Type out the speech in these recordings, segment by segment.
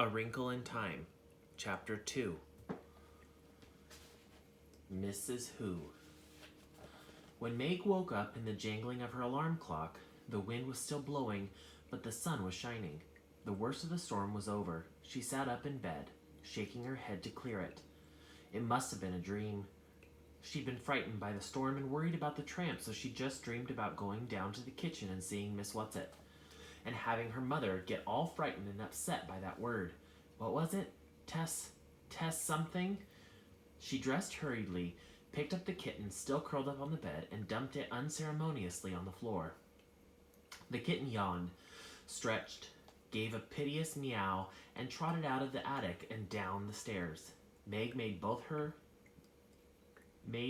A Wrinkle in Time, Chapter 2. Mrs. Who. When Meg woke up in the jangling of her alarm clock, the wind was still blowing, but the sun was shining. The worst of the storm was over. She sat up in bed, shaking her head to clear it. It must have been a dream. She'd been frightened by the storm and worried about the tramp, so she just dreamed about going down to the kitchen and seeing Miss Whatsit, and having her mother get all frightened and upset by that word. What was it? Tess something? She dressed hurriedly, picked up the kitten still curled up on the bed, and dumped it unceremoniously on the floor. The kitten yawned, stretched, gave a piteous meow, and trotted out of the attic and down the stairs. Meg made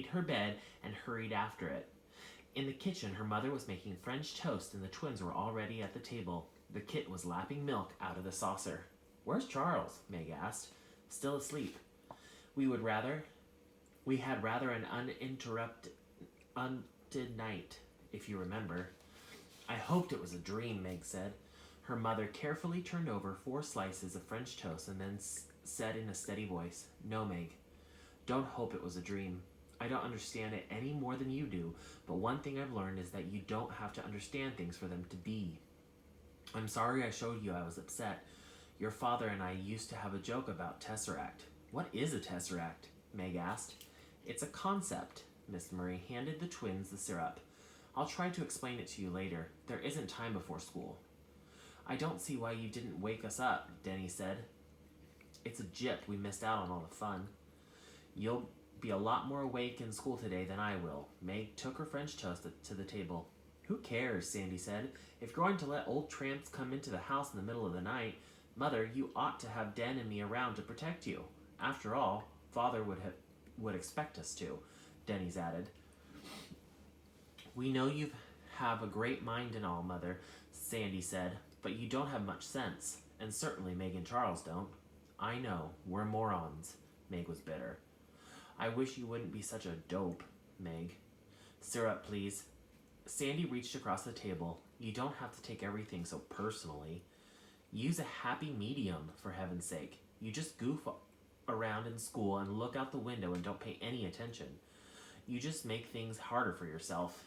her bed and hurried after it. In the kitchen, her mother was making French toast and the twins were already at the table. The kitten was lapping milk out of the saucer. "Where's Charles?" Meg asked. "Still asleep. We had rather an uninterrupted night, if you remember." "I hoped it was a dream," Meg said. Her mother carefully turned over 4 slices of French toast and then said in a steady voice, "No, Meg, don't hope it was a dream. I don't understand it any more than you do, but one thing I've learned is that you don't have to understand things for them to be. I'm sorry I showed you I was upset. Your father and I used to have a joke about tesseract." "What is a tesseract?" Meg asked. "It's a concept." Miss Murray handed the twins the syrup. "I'll try to explain it to you later. There isn't time before school." "I don't see why you didn't wake us up," Denny said. "It's a gyp we missed out on all the fun." "You'll be a lot more awake in school today than I will." Meg took her French toast to the table. "Who cares?" Sandy said. "If you're going to let old tramps come into the house in the middle of the night, Mother, you ought to have Den and me around to protect you. After all, Father would expect us to," Denny's added. "We know you have a great mind and all, Mother," Sandy said, "but you don't have much sense, and certainly Meg and Charles don't." "I know, we're morons." Meg was bitter. "I wish you wouldn't be such a dope, Meg." "Syrup, please." Sandy reached across the table. "You don't have to take everything so personally. Use a happy medium, for heaven's sake. You just goof around in school and look out the window and don't pay any attention. You just make things harder for yourself,"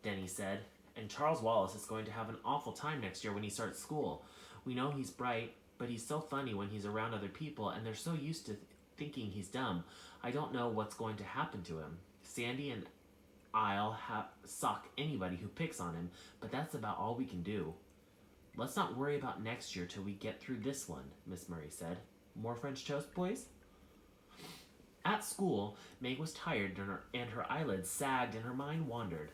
Denny said. "And Charles Wallace is going to have an awful time next year when he starts school. We know he's bright, but he's so funny when he's around other people, and they're so used to thinking he's dumb. I don't know what's going to happen to him. Sandy and I'll sock anybody who picks on him, but that's about all we can do." "Let's not worry about next year till we get through this one," Miss Murray said. "More French toast, boys?" At school, Meg was tired and her eyelids sagged and her mind wandered.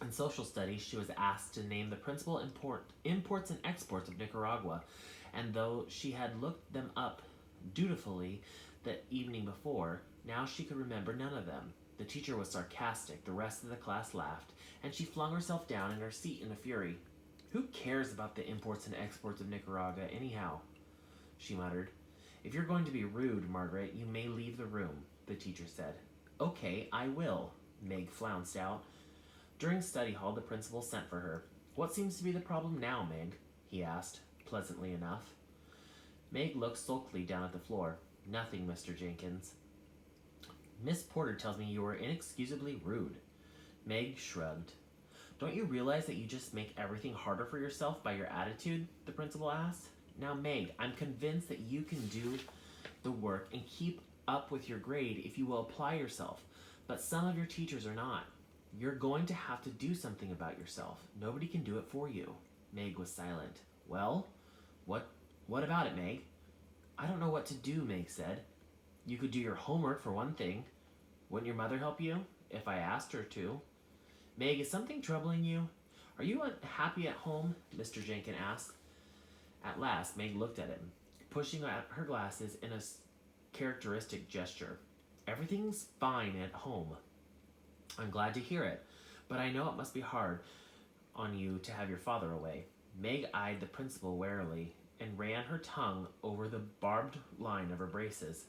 In social studies, she was asked to name the principal imports and exports of Nicaragua, and though she had looked them up dutifully the evening before, now she could remember none of them. The teacher was sarcastic, the rest of the class laughed, and she flung herself down in her seat in a fury. "Who cares about the imports and exports of Nicaragua, anyhow?" she muttered. "If you're going to be rude, Margaret, you may leave the room," the teacher said. "Okay, I will," Meg flounced out. During study hall, the principal sent for her. "What seems to be the problem now, Meg?" he asked, pleasantly enough. Meg looked sulkily down at the floor. "Nothing, Mr. Jenkins." "Miss Porter tells me you are inexcusably rude." Meg shrugged. "Don't you realize that you just make everything harder for yourself by your attitude?" the principal asked. "Now, Meg, I'm convinced that you can do the work and keep up with your grade if you will apply yourself, but some of your teachers are not. You're going to have to do something about yourself. Nobody can do it for you." Meg was silent. "Well, what about it, Meg?" "I don't know what to do," Meg said. "You could do your homework for one thing. Wouldn't your mother help you, if I asked her to?" "Meg, is something troubling you? Are you unhappy at home?" Mr. Jenkins asked. At last, Meg looked at him, pushing out her glasses in a characteristic gesture. "Everything's fine at home." "I'm glad to hear it, but I know it must be hard on you to have your father away." Meg eyed the principal warily and ran her tongue over the barbed line of her braces.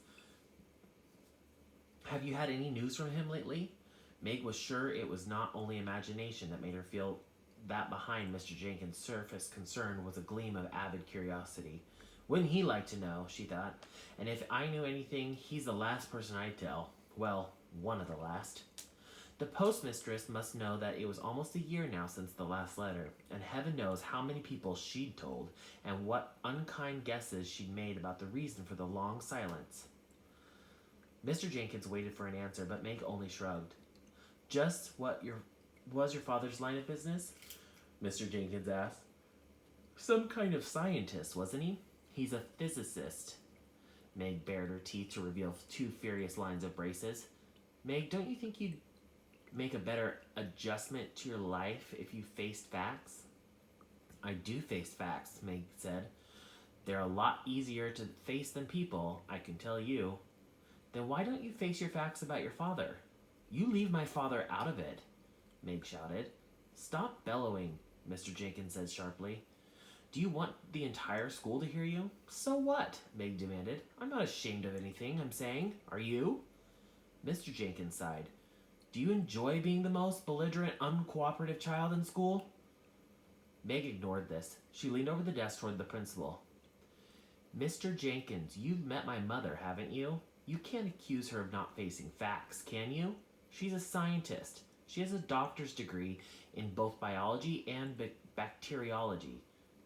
"Have you had any news from him lately?" Meg was sure it was not only imagination that made her feel that behind Mr. Jenkins' surface concern was a gleam of avid curiosity. Wouldn't he like to know, she thought. And if I knew anything, he's the last person I'd tell. Well, one of the last. The postmistress must know that it was almost a year now since the last letter, and heaven knows how many people she'd told, and what unkind guesses she'd made about the reason for the long silence. Mr. Jenkins waited for an answer, but Meg only shrugged. Just what was your father's line of business? Mr. Jenkins asked. Some kind of scientist, wasn't he? He's a physicist. Meg bared her teeth to reveal 2 furious lines of braces. Meg, don't you think you'd make a better adjustment to your life if you faced facts? I do face facts, Meg said. They're a lot easier to face than people, I can tell you. Then why don't you face your facts about your father? You leave my father out of it, Meg shouted. Stop bellowing, Mr. Jenkins said sharply. Do you want the entire school to hear you? So what? Meg demanded. I'm not ashamed of anything I'm saying. Are you? Mr. Jenkins sighed. Do you enjoy being the most belligerent, uncooperative child in school? Meg ignored this. She leaned over the desk toward the principal. Mr. Jenkins, you've met my mother, haven't you? You can't accuse her of not facing facts, can you? She's a scientist. She has a doctor's degree in both biology and bacteriology.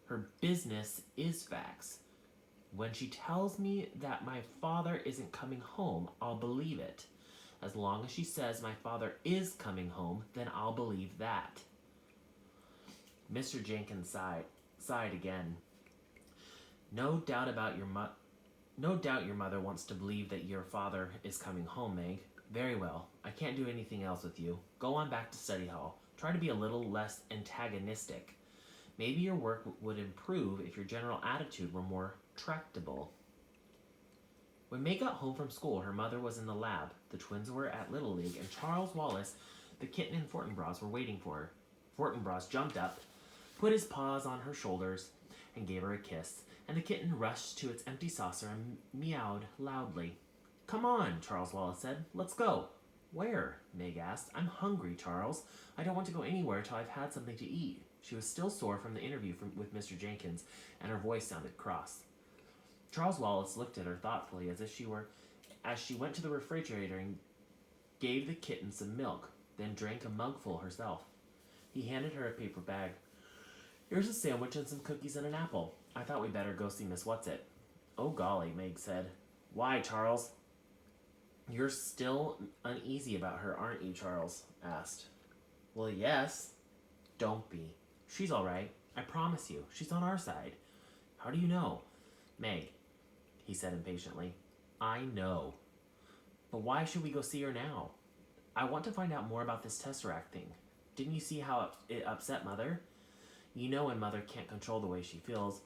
Her business is facts. When she tells me that my father isn't coming home, I'll believe it. As long as she says my father is coming home, then I'll believe that. Mr. Jenkins sighed again. No doubt your mother wants to believe that your father is coming home, Meg. Very well. I can't do anything else with you. Go on back to study hall. Try to be a little less antagonistic. Maybe your work would improve if your general attitude were more tractable. When May got home from school, her mother was in the lab. The twins were at Little League, and Charles Wallace, the kitten, and Fortinbras were waiting for her. Fortinbras jumped up, put his paws on her shoulders, and gave her a kiss, and the kitten rushed to its empty saucer and meowed loudly. Come on, Charles Wallace said. Let's go. Where? Meg asked. I'm hungry, Charles. I don't want to go anywhere till I've had something to eat. She was still sore from the interview with Mr. Jenkins, and her voice sounded cross. Charles Wallace looked at her thoughtfully as she went to the refrigerator and gave the kitten some milk, then drank a mugful herself. He handed her a paper bag. Here's a sandwich and some cookies and an apple. I thought we'd better go see Miss Whatsit. Oh golly, Meg said. Why, Charles? You're still uneasy about her, aren't you, Charles asked. Well, yes. Don't be. She's all right. I promise you. She's on our side. How do you know? Meg, he said impatiently. I know. But why should we go see her now? I want to find out more about this Tesseract thing. Didn't you see how it upset Mother? You know when Mother can't control the way she feels,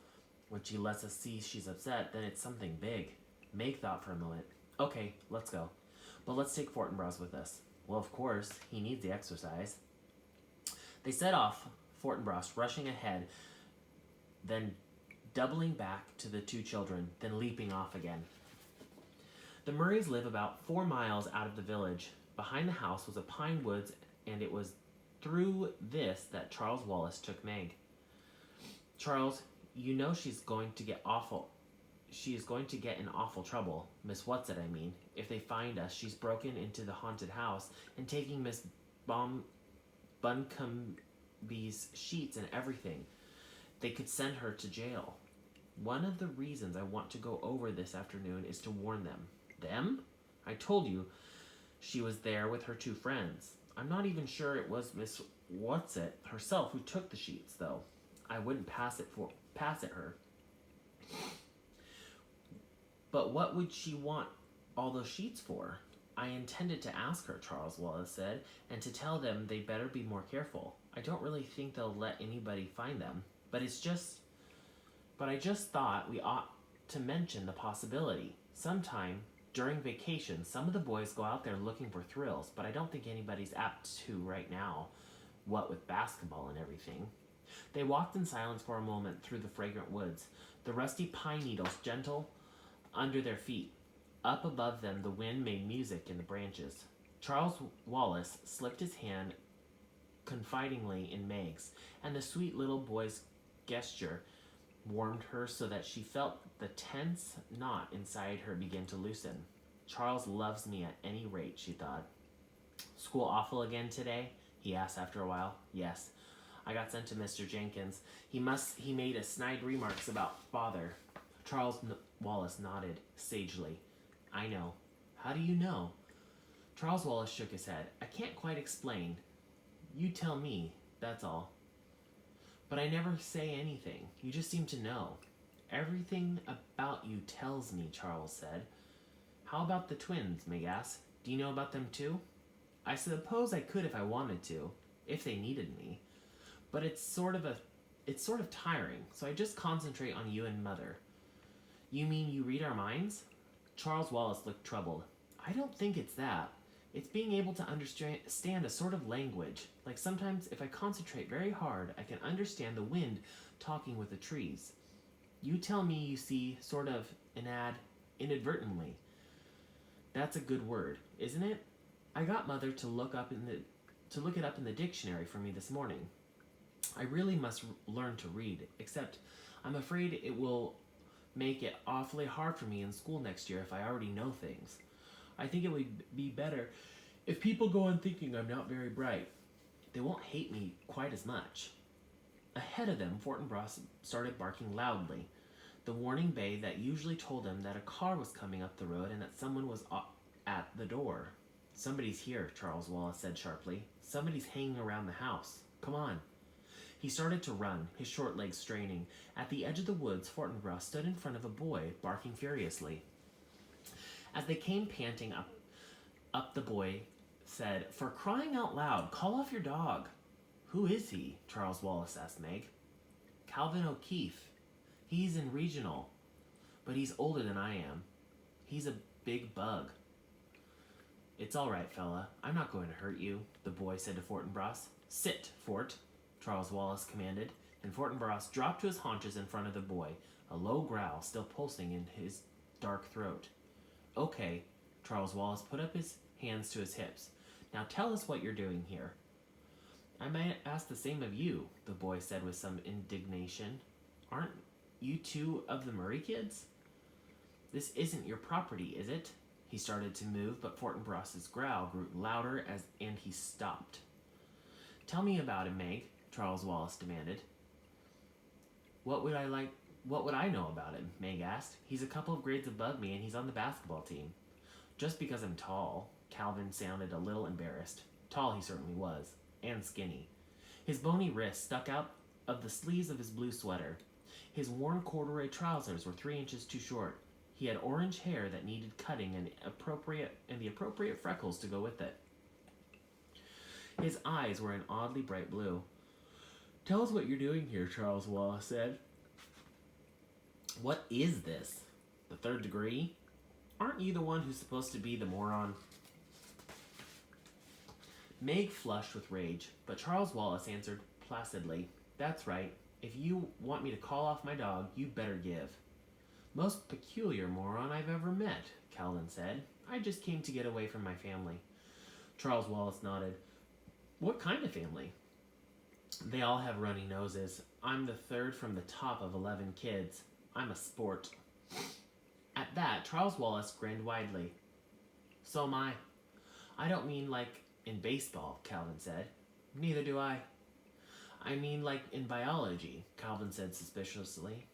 when she lets us see she's upset, then it's something big. Meg thought for a moment. Okay, let's go. But let's take Fortinbras with us. Well, of course, he needs the exercise. They set off, Fortinbras rushing ahead, then doubling back to the 2 children, then leaping off again. The Murrays live about 4 miles out of the village. Behind the house was a pine woods, and it was through this that Charles Wallace took Meg. Charles, you know she is going to get in awful trouble, Miss Whatsit, I mean. If they find us, she's broken into the haunted house and taking Miss Buncombe's sheets and everything. They could send her to jail. One of the reasons I want to go over this afternoon is to warn them. Them? I told you she was there with her 2 friends. I'm not even sure it was Miss Whatsit herself who took the sheets, though. I wouldn't pass it her. But what would she want all those sheets for? I intended to ask her, Charles Wallace said, and to tell them they better be more careful. I don't really think they'll let anybody find them, but I just thought we ought to mention the possibility. Sometime during vacation, some of the boys go out there looking for thrills, but I don't think anybody's apt to right now, what with basketball and everything. They walked in silence for a moment through the fragrant woods, the rusty pine needles gentle under their feet. Up above them, the wind made music in the branches. Charles Wallace slipped his hand confidingly in Meg's, and the sweet little boy's gesture warmed her so that she felt the tense knot inside her begin to loosen. Charles loves me at any rate, she thought. School awful again today? He asked after a while. Yes. I got sent to Mr. Jenkins. He made a snide remarks about father. Wallace nodded sagely. I know. How do you know? Charles Wallace shook his head. I can't quite explain. You tell me, that's all. But I never say anything. You just seem to know. Everything about you tells me, Charles said. How about the twins, Meg asked. Do you know about them too? I suppose I could if I wanted to, if they needed me. But it's sort of tiring, so I just concentrate on you and Mother. You mean you read our minds? Charles Wallace looked troubled. I don't think it's that. It's being able to understand a sort of language. Like sometimes if I concentrate very hard, I can understand the wind talking with the trees. You tell me you see sort of inadvertently. That's a good word, isn't it? I got Mother to look it up in the dictionary for me this morning. I really must learn to read, except I'm afraid it will make it awfully hard for me in school next year if I already know things. I think it would be better if people go on thinking I'm not very bright. They won't hate me quite as much. Ahead of them, Fortinbras started barking loudly, the warning bay that usually told them that a car was coming up the road and that someone was at the door. Somebody's here, Charles Wallace said sharply. Somebody's hanging around the house. Come on. He started to run, his short legs straining. At the edge of the woods, Fortinbras stood in front of a boy, barking furiously. As they came panting up the boy said, For crying out loud, call off your dog. Who is he? Charles Wallace asked Meg. Calvin O'Keefe. He's in regional, but he's older than I am. He's a big bug. It's all right, fella. I'm not going to hurt you, the boy said to Fortinbras. Sit, Fort, Charles Wallace commanded, and Fortinbras dropped to his haunches in front of the boy, a low growl still pulsing in his dark throat. Okay, Charles Wallace put up his hands to his hips. Now tell us what you're doing here. I might ask the same of you, the boy said with some indignation. Aren't you two of the Murray kids? This isn't your property, is it? He started to move, but Fortinbras's growl grew louder and he stopped. Tell me about him, Meg, Charles Wallace demanded. What would I know about him? Meg asked. He's a couple of grades above me and he's on the basketball team. Just because I'm tall, Calvin sounded a little embarrassed. Tall he certainly was, and skinny. His bony wrists stuck out of the sleeves of his blue sweater. His worn corduroy trousers were 3 inches too short. He had orange hair that needed cutting and the appropriate freckles to go with it. His eyes were an oddly bright blue. Tell us what you're doing here, Charles Wallace said. What is this? The third degree? Aren't you the one who's supposed to be the moron? Meg flushed with rage, but Charles Wallace answered placidly, That's right. If you want me to call off my dog, you better give. Most peculiar moron I've ever met, Calvin said. I just came to get away from my family. Charles Wallace nodded. What kind of family? They all have runny noses. I'm the third from the top of 11 kids. I'm a sport. At that, Charles Wallace grinned widely. So am I. I don't mean like in baseball, Calvin said. Neither do I. I mean like in biology, Calvin said suspiciously.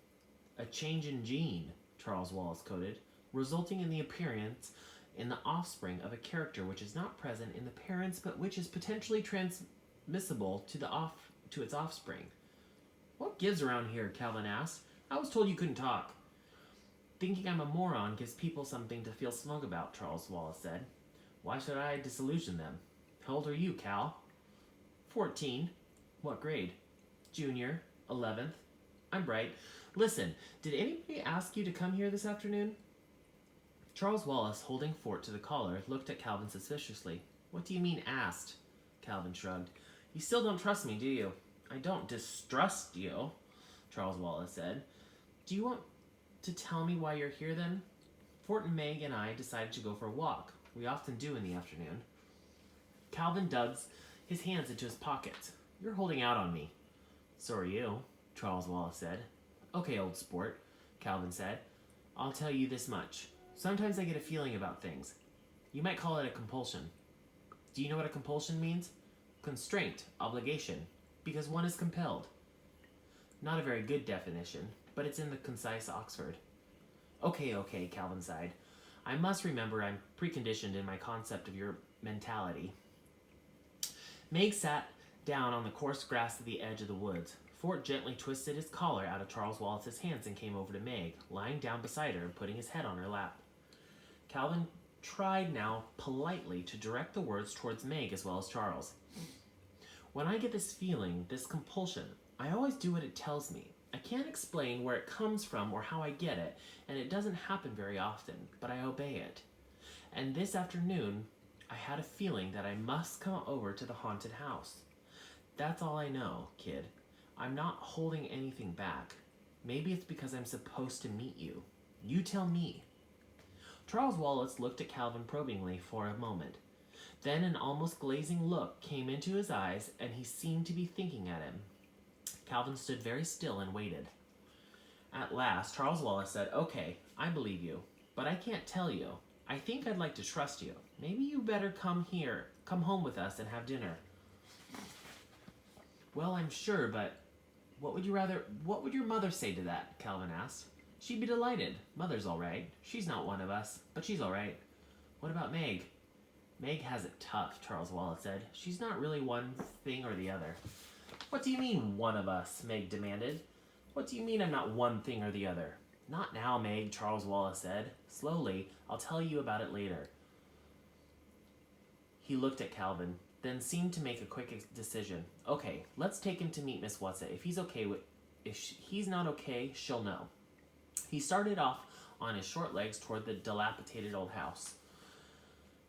A change in gene, Charles Wallace quoted, resulting in the appearance in the offspring of a character which is not present in the parents but which is potentially transmissible to its offspring. What gives around here? Calvin asked. I was told you couldn't talk. Thinking I'm a moron gives people something to feel smug about, Charles Wallace said. Why should I disillusion them? How old are you, Cal? 14. What grade? Junior. 11th. I'm bright. Listen, did anybody ask you to come here this afternoon? Charles Wallace, holding Fort to the collar, looked at Calvin suspiciously. What do you mean, asked? Calvin shrugged. You still don't trust me, do you? I don't distrust you, Charles Wallace said. Do you want to tell me why you're here, then? Fort and Meg and I decided to go for a walk. We often do in the afternoon. Calvin dug his hands into his pockets. You're holding out on me. So are you, Charles Wallace said. Okay, old sport, Calvin said. I'll tell you this much. Sometimes I get a feeling about things. You might call it a compulsion. Do you know what a compulsion means? Constraint, obligation, because one is compelled. Not a very good definition, but it's in the concise Oxford. Okay, Calvin sighed. I must remember I'm preconditioned in my concept of your mentality. Meg sat down on the coarse grass at the edge of the woods. Fort gently twisted his collar out of Charles Wallace's hands and came over to Meg, lying down beside her and putting his head on her lap. Calvin tried now politely to direct the words towards Meg as well as Charles. When I get this feeling, this compulsion, I always do what it tells me. I can't explain where it comes from or how I get it, and it doesn't happen very often, but I obey it. And this afternoon, I had a feeling that I must come over to the haunted house. That's all I know, kid. I'm not holding anything back. Maybe it's because I'm supposed to meet you. You tell me. Charles Wallace looked at Calvin probingly for a moment. Then an almost glazing look came into his eyes, and he seemed to be thinking at him. Calvin stood very still and waited. At last, Charles Wallace said, Okay, I believe you, but I can't tell you. I think I'd like to trust you. Maybe you better come home with us and have dinner. Well, I'm sure, but what would your mother say to that? Calvin asked. She'd be delighted. Mother's all right. She's not one of us, but she's all right. What about Meg? Meg has it tough, Charles Wallace said. She's not really one thing or the other. What do you mean, one of us? Meg demanded. What do you mean I'm not one thing or the other? Not now, Meg, Charles Wallace said. Slowly, I'll tell you about it later. He looked at Calvin, then seemed to make a quick decision. Okay, let's take him to meet Miss Whatsit. If he's not okay, she'll know. He started off on his short legs toward the dilapidated old house.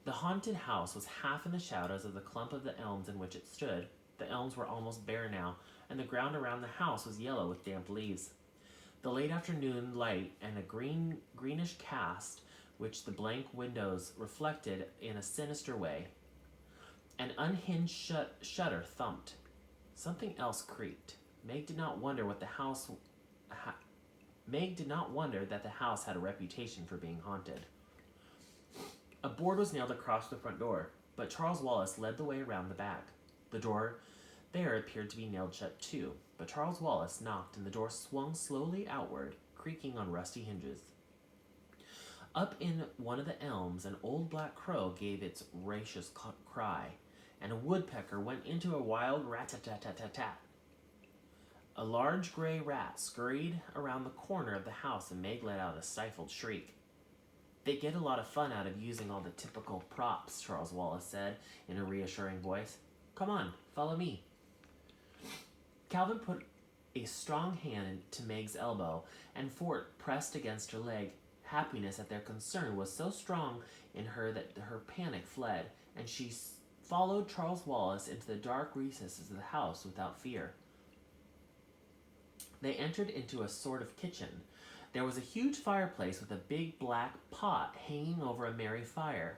The haunted house was half in the shadows of the clump of the elms in which it stood. The elms were almost bare now, and the ground around the house was yellow with damp leaves. The late afternoon light and a greenish cast which the blank windows reflected in a sinister way. An unhinged shutter thumped. Something else creaked. Meg did not wonder that the house had a reputation for being haunted. A board was nailed across the front door, but Charles Wallace led the way around the back. The door there appeared to be nailed shut too, but Charles Wallace knocked and the door swung slowly outward, creaking on rusty hinges. Up in one of the elms, an old black crow gave its raucous cry, and a woodpecker went into a wild rat-tat-tat-tat-tat. A large gray rat scurried around the corner of the house, and Meg let out a stifled shriek. They get a lot of fun out of using all the typical props, Charles Wallace said in a reassuring voice. Come on, follow me. Calvin put a strong hand to Meg's elbow, and Fort pressed against her leg. Happiness at their concern was so strong in her that her panic fled, and she followed Charles Wallace into the dark recesses of the house without fear. They entered into a sort of kitchen. There was a huge fireplace with a big black pot hanging over a merry fire.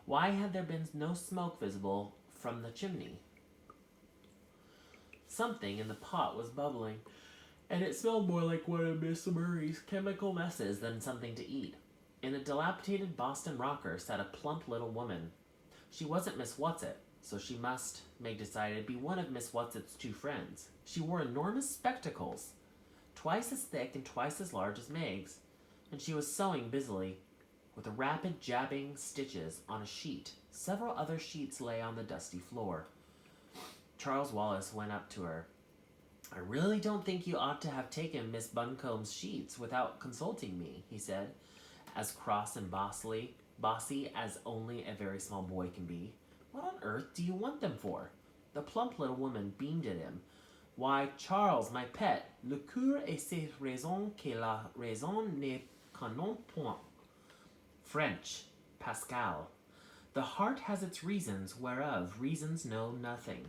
Why had there been no smoke visible from the chimney? Something in the pot was bubbling, and it smelled more like one of Miss Murray's chemical messes than something to eat. In a dilapidated Boston rocker sat a plump little woman. She wasn't Miss Whatsit, so she must, Meg decided, be one of Miss Whatsit's two friends. She wore enormous spectacles, twice as thick and twice as large as Meg's, and she was sewing busily. With rapid jabbing stitches on a sheet, several other sheets lay on the dusty floor. Charles Wallace went up to her. I really don't think you ought to have taken Miss Buncombe's sheets without consulting me, he said, as cross and bossy as only a very small boy can be. What on earth do you want them for? The plump little woman beamed at him. Why, Charles, my pet, le cœur est cette raison que la raison ne connaît point. French, Pascal. The heart has its reasons, whereof reasons know nothing.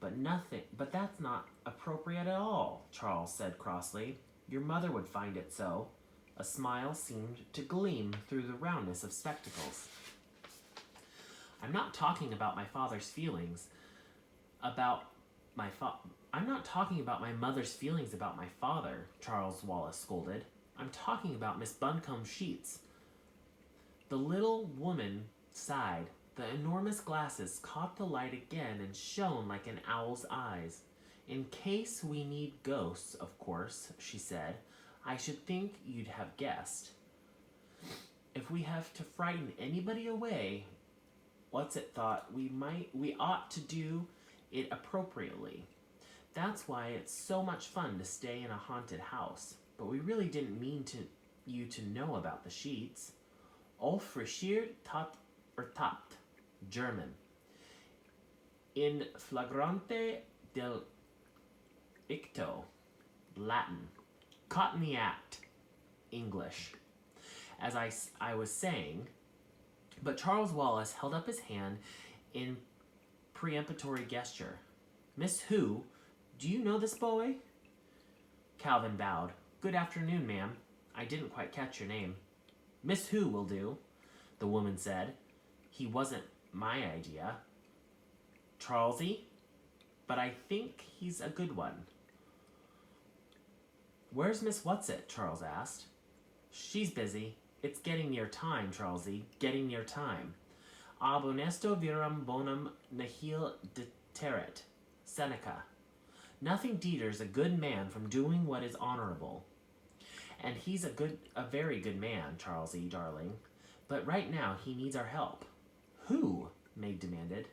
But that's not appropriate at all, Charles said crossly. Your mother would find it so. A smile seemed to gleam through the roundness of spectacles. I'm not talking about my father's feelings, about I'm not talking about my mother's feelings about my father, Charles Wallace scolded. I'm talking about Miss Buncombe's sheets. The little woman sighed. The enormous glasses caught the light again and shone like an owl's eyes. In case we need ghosts, of course, she said. I should think you'd have guessed. If we have to frighten anybody away, thought we ought to do it appropriately. That's why it's so much fun to stay in a haunted house. But we really didn't mean you to know about the sheets. Ofrischiert tat tapt, German. In flagrante delicto, Latin. Caught in the act, English. As I was saying, but Charles Wallace held up his hand in peremptory gesture. Miss Who, do you know this boy? Calvin bowed. Good afternoon, ma'am. I didn't quite catch your name. Miss Who will do, the woman said. He wasn't my idea. Charlesy? But I think he's a good one. Where's Miss Whatsit? Charles asked. She's busy. It's getting near time, Charlesy. Getting near time. Ab honesto virum bonum nihil deteret. Seneca. Nothing deters a good man from doing what is honorable. And he's a very good man, Charlesy, darling. But right now he needs our help. Who? Meg demanded.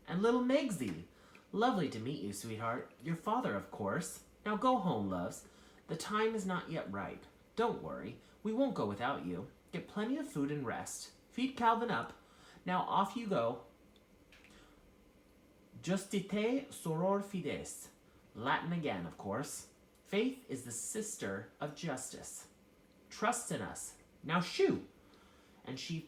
And little Megsy. Lovely to meet you, sweetheart. Your father, of course. Now go home, loves. The time is not yet ripe. Don't worry. We won't go without you. Get plenty of food and rest. Feed Calvin up. Now off you go. Justite soror fides. Latin again, of course. Faith is the sister of justice. Trust in us. Now shoo! And she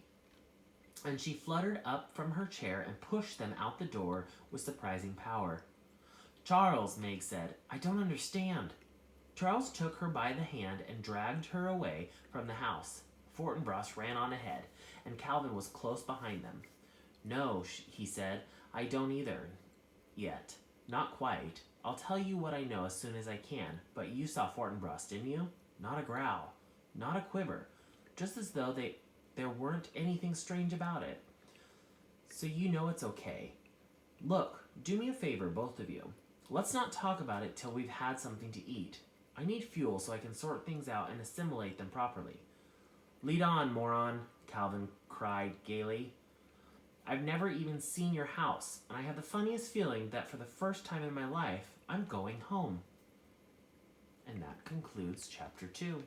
fluttered up from her chair and pushed them out the door with surprising power. Charles, Meg said, I don't understand. Charles took her by the hand and dragged her away from the house. Fortinbras ran on ahead, and Calvin was close behind them. No, he said, I don't either. Yet. Not quite. I'll tell you what I know as soon as I can, but you saw Fortinbras, didn't you? Not a growl. Not a quiver. Just as though there weren't anything strange about it. So you know it's okay. Look, do me a favor, both of you. Let's not talk about it till we've had something to eat. I need fuel so I can sort things out and assimilate them properly. Lead on, moron, Calvin cried gaily. I've never even seen your house, and I have the funniest feeling that for the first time in my life, I'm going home. And that concludes chapter 2.